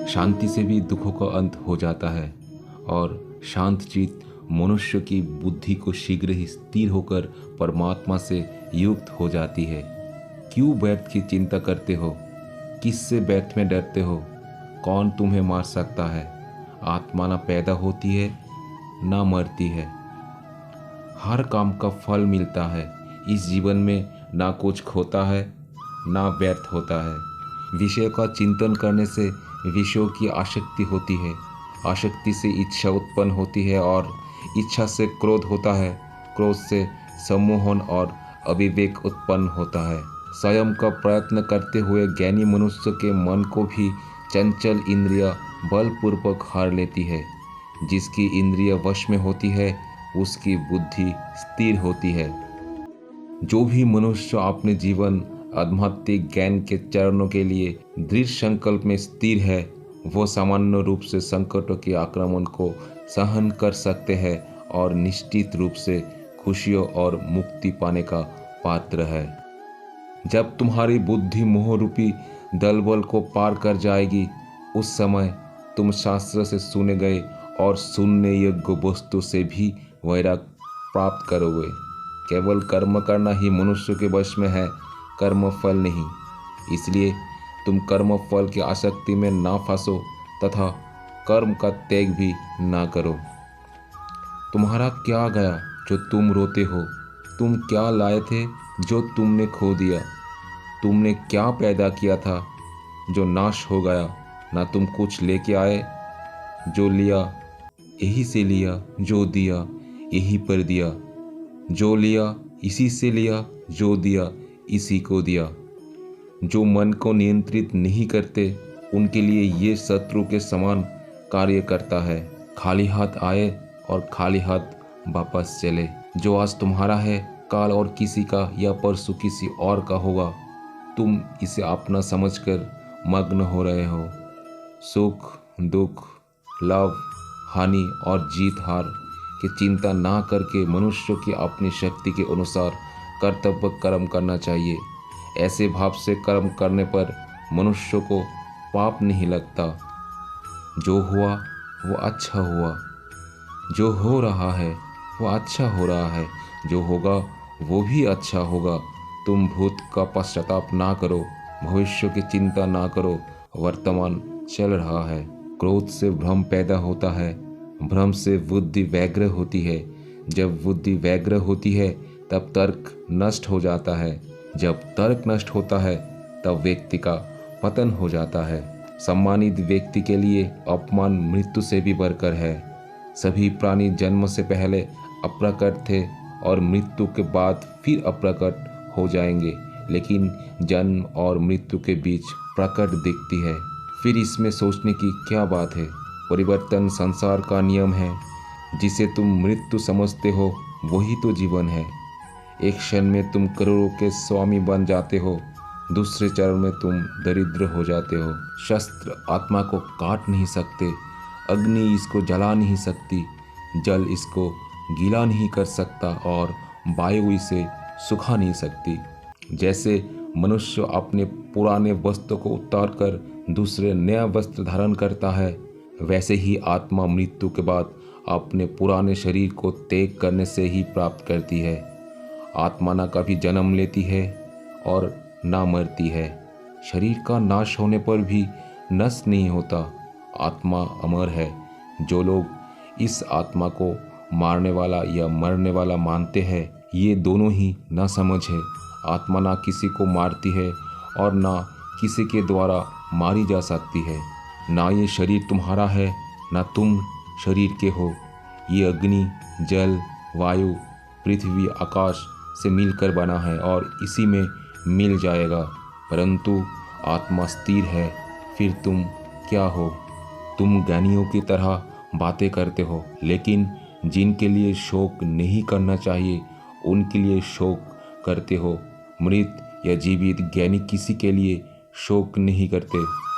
शांति से भी दुखों का अंत हो जाता है और शांत चित मनुष्य की बुद्धि को शीघ्र ही स्थिर होकर परमात्मा से युक्त हो जाती है। क्यों व्यर्थ की चिंता करते हो? किससे व्यर्थ में डरते हो? कौन तुम्हें मार सकता है? आत्मा ना पैदा होती है ना मरती है, हर काम का फल मिलता है। इस जीवन में ना कुछ खोता है ना व्यर्थ होता है। विषय का चिंतन करने से विषयों की आसक्ति होती है, आसक्ति से इच्छा उत्पन्न होती है और इच्छा से क्रोध होता है, क्रोध से सम्मोहन और अविवेक उत्पन्न होता है। स्वयं का प्रयत्न करते हुए ज्ञानी मनुष्य के मन को भी चंचल इंद्रिय बलपूर्वक हार लेती है। जिसकी इंद्रिय वश में होती है उसकी बुद्धि स्थिर होती है। जो भी मनुष्य अपने जीवन आध्यात्मिक ज्ञान के चरणों के लिए दृढ़ संकल्प में स्थिर है, वो सामान्य रूप से संकटों के आक्रमण को सहन कर सकते हैं और निश्चित रूप से खुशियों और मुक्ति पाने का पात्र है। जब तुम्हारी बुद्धि मोह रूपी दलबल को पार कर जाएगी, उस समय तुम शास्त्र से सुने गए और सुनने योग्य वस्तु से भी वैराग प्राप्त करोगे। केवल कर्म करना ही मनुष्य के वश में है, कर्म फल नहीं। इसलिए तुम कर्म फल की आसक्ति में ना फंसो तथा कर्म का त्याग भी ना करो। तुम्हारा क्या गया जो तुम रोते हो? तुम क्या लाए थे जो तुमने खो दिया? तुमने क्या पैदा किया था जो नाश हो गया? ना तुम कुछ लेके आए, जो लिया यही से लिया, जो दिया यही पर दिया, जो लिया इसी से लिया, जो दिया इसी को दिया। जो मन को नियंत्रित नहीं करते उनके लिए ये शत्रु के समान कार्य करता है। खाली हाथ आए और खाली हाथ वापस चले। जो आज तुम्हारा है काल और किसी का या परसों किसी और का होगा। तुम इसे अपना समझकर मग्न हो रहे हो। सुख दुख, लाभ हानि और जीत हार की चिंता ना करके मनुष्य की अपनी शक्ति के अनुसार कर्तव्य कर्म करना चाहिए। ऐसे भाव से कर्म करने पर मनुष्य को पाप नहीं लगता। जो हुआ वो अच्छा हुआ, जो हो रहा है वो अच्छा हो रहा है, जो होगा वो भी अच्छा होगा। तुम भूत का पश्चाताप ना करो, भविष्य की चिंता ना करो, वर्तमान चल रहा है। क्रोध से भ्रम पैदा होता है, भ्रम से बुद्धि व्यग्र होती है। जब बुद्धि व्यग्र होती है तब तर्क नष्ट हो जाता है। जब तर्क नष्ट होता है तब व्यक्ति का पतन हो जाता है। सम्मानित व्यक्ति के लिए अपमान मृत्यु से भी बढ़कर है। सभी प्राणी जन्म से पहले अप्रकट थे और मृत्यु के बाद फिर अप्रकट हो जाएंगे, लेकिन जन्म और मृत्यु के बीच प्रकट दिखती है। फिर इसमें सोचने की क्या बात है? परिवर्तन संसार का नियम है। जिसे तुम मृत्यु समझते हो वही तो जीवन है। एक क्षण में तुम करोड़ों के स्वामी बन जाते हो, दूसरे चरण में तुम दरिद्र हो जाते हो। शस्त्र आत्मा को काट नहीं सकते, अग्नि इसको जला नहीं सकती, जल इसको गीला नहीं कर सकता और वायु इसे सुखा नहीं सकती। जैसे मनुष्य अपने पुराने वस्त्र को उतार कर दूसरे नया वस्त्र धारण करता है, वैसे ही आत्मा मृत्यु के बाद अपने पुराने शरीर को त्याग करने से ही प्राप्त करती है। आत्मा ना कभी जन्म लेती है और ना मरती है। शरीर का नाश होने पर भी नष्ट नहीं होता, आत्मा अमर है। जो लोग इस आत्मा को मारने वाला या मरने वाला मानते हैं, ये दोनों ही ना समझ है। आत्मा ना किसी को मारती है और ना किसी के द्वारा मारी जा सकती है। ना ये शरीर तुम्हारा है ना तुम शरीर के हो। ये अग्नि, जल, वायु, पृथ्वी, आकाश से मिलकर बना है और इसी में मिल जाएगा। परंतु आत्मा स्थिर है। फिर तुम क्या हो? तुम ज्ञानियों की तरह बातें करते हो, लेकिन जिनके लिए शोक नहीं करना चाहिए उनके लिए शोक करते हो। मृत या जीवित ज्ञानी किसी के लिए शोक नहीं करते।